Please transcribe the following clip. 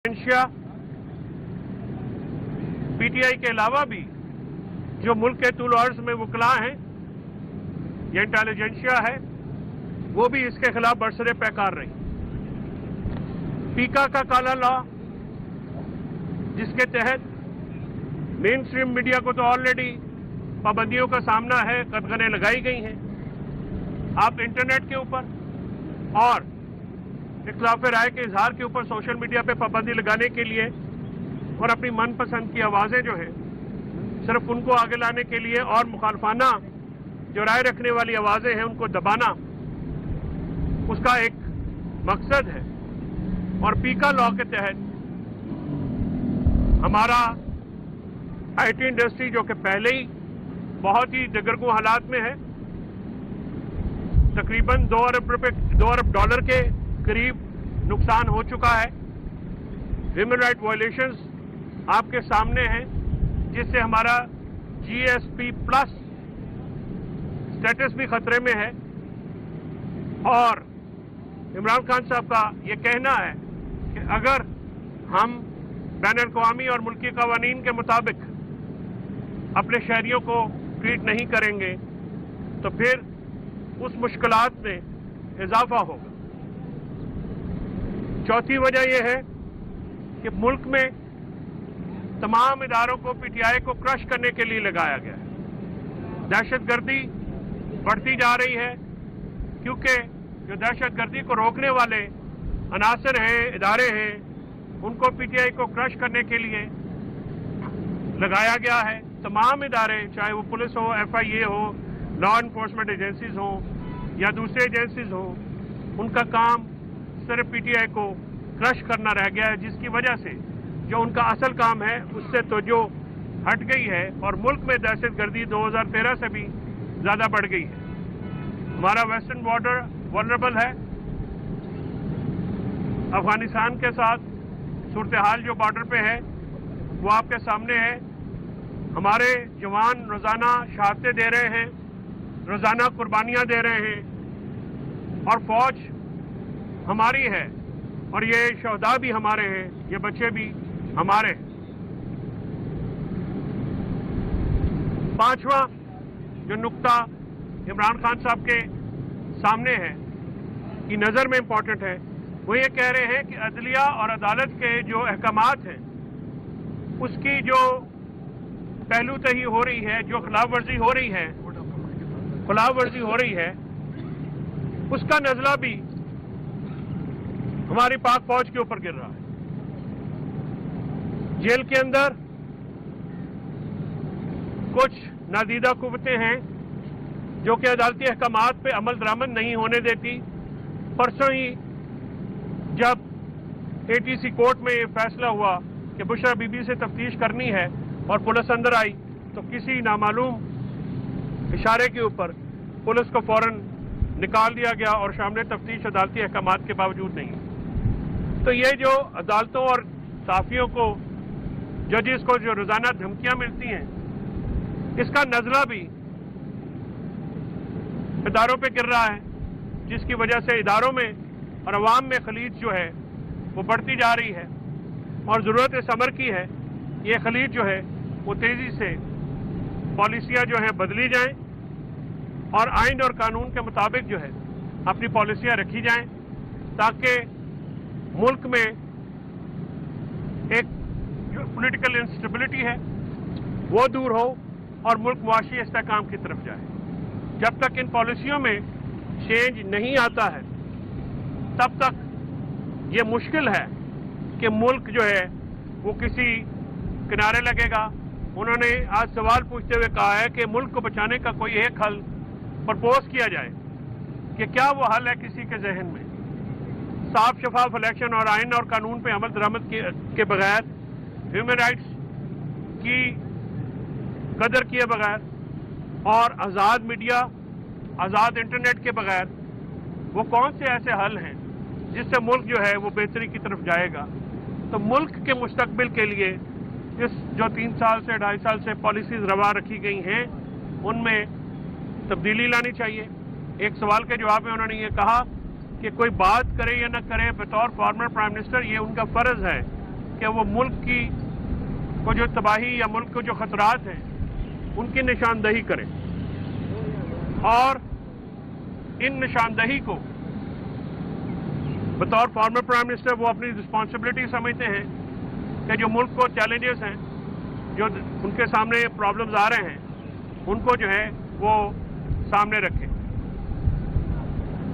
Intelligentsia PTI के अलावा भी जो मुल्क के तूल अर्ज में वकला हैं, ये इंटेलिजेंशिया है, वो भी इसके खिलाफ बरसरे पैकार रही। पीका का काला लॉ, जिसके तहत मेन स्ट्रीम मीडिया को तो ऑलरेडी पाबंदियों का सामना है, कदगने लगाई गई हैं। आप इंटरनेट के ऊपर और इख्तिलाफ राय के इजहार के ऊपर सोशल मीडिया पे पाबंदी लगाने के लिए और अपनी मनपसंद की आवाज़ें जो हैं सिर्फ उनको आगे लाने के लिए और मुखालफाना जो राय रखने वाली आवाज़ें हैं उनको दबाना, उसका एक मकसद है। और पीका लॉ के तहत हमारा आईटी इंडस्ट्री, जो कि पहले ही बहुत ही दगरगू हालात में है, तकरीबन 2 अरब डॉलर के करीब नुकसान हो चुका है। ह्यूमन राइट वायलेशंस आपके सामने हैं, जिससे हमारा जीएसपी प्लस स्टेटस भी खतरे में है। और इमरान खान साहब का ये कहना है कि अगर हम बैनुल-अक़वामी और मुल्की कवानीन के मुताबिक अपने शहरियों को ट्रीट नहीं करेंगे तो फिर उस मुश्किलात में इजाफा होगा। चौथी वजह यह है कि मुल्क में तमाम इदारों को पीटीआई को क्रश करने के लिए लगाया गया है। दहशतगर्दी बढ़ती जा रही है, क्योंकि जो दहशतगर्दी को रोकने वाले अनासर हैं, इदारे हैं, उनको पीटीआई को क्रश करने के लिए लगाया गया है। तमाम इदारे, चाहे वो पुलिस हो, एफआईए हो, लॉ इन्फोर्समेंट एजेंसीज हो या दूसरे एजेंसीज हो, उनका काम सिर्फ पीटीआई को क्रश करना रह गया है, जिसकी वजह से जो उनका असल काम है उससे तो जो हट गई है और मुल्क में दहशतगर्दी 2013 से भी ज़्यादा बढ़ गई है। हमारा वेस्टर्न बॉर्डर वल्नरेबल है। अफगानिस्तान के साथ सूरत हाल जो बॉर्डर पे है वो आपके सामने है। हमारे जवान रोज़ाना शहादतें दे रहे हैं, रोज़ाना कुर्बानियाँ दे रहे हैं, और फौज हमारी है और ये शहदा भी हमारे हैं, ये बच्चे भी हमारे हैं। पांचवा जो नुक्ता इमरान खान साहब के सामने है, की नज़र में इम्पॉर्टेंट है, वो ये कह रहे हैं कि अदलिया और अदालत के जो अहकामात हैं उसकी जो पहलू तही हो रही है, जो खिलाफ वर्जी हो रही है, उसका नजला भी हमारी पाक फौज के ऊपर गिर रहा है। जेल के अंदर कुछ नादीदा कुव्वतें हैं जो कि अदालती अहकामात पे अमल दरामद नहीं होने देती। परसों ही जब एटीसी कोर्ट में ये फैसला हुआ कि बुशरा बीबी से तफ्तीश करनी है और पुलिस अंदर आई, तो किसी नामालूम इशारे के ऊपर पुलिस को फौरन निकाल दिया गया और सामने तफ्तीश अदालती अहकामात के बावजूद नहीं। तो ये जो अदालतों और साफियों को, जजेस को जो रोजाना धमकियां मिलती हैं, इसका नजला भी इदारों पे गिर रहा है, जिसकी वजह से इदारों में और अवाम में खलीज जो है वो बढ़ती जा रही है। और ज़रूरत इस अमर की है, ये खलीज जो है वो तेज़ी से पॉलिसियाँ जो हैं बदली जाएं और आइन और कानून के मुताबिक जो है अपनी पॉलिसियाँ रखी जाएं, ताकि मुल्क में एक जो पॉलिटिकल इंस्टेबिलिटी है वो दूर हो और मुल्क मुआशी इस्तेहकाम की तरफ जाए। जब तक इन पॉलिसियों में चेंज नहीं आता है तब तक ये मुश्किल है कि मुल्क जो है वो किसी किनारे लगेगा। उन्होंने आज सवाल पूछते हुए कहा है कि मुल्क को बचाने का कोई एक हल प्रपोज किया जाए, कि क्या वो हल है किसी के जहन में। साफ शफाफ इलेक्शन और आइन और कानून पे अमल दरामद के बगैर, ह्यूमन राइट्स की कदर किए बगैर और आज़ाद मीडिया, आज़ाद इंटरनेट के बगैर वो कौन से ऐसे हल हैं जिससे मुल्क जो है वो बेहतरी की तरफ जाएगा। तो मुल्क के मुस्तकबिल के लिए इस जो 3 साल से 2.5 साल से पॉलिसीज रवा रखी गई हैं उनमें तब्दीली लानी चाहिए। एक सवाल के जवाब में उन्होंने ये कहा कि कोई बात करे या न करे, बतौर फॉर्मर प्राइम मिनिस्टर ये उनका फर्ज है कि वो मुल्क की को जो तबाही या मुल्क को जो खतरात हैं उनकी निशानदही करें और इन निशानदही को बतौर फॉर्मर प्राइम मिनिस्टर वो अपनी रिस्पॉन्सिबिलिटी समझते हैं कि जो मुल्क को चैलेंजेस हैं, जो उनके सामने प्रॉब्लम्स आ रहे हैं, उनको जो है वो सामने रखें।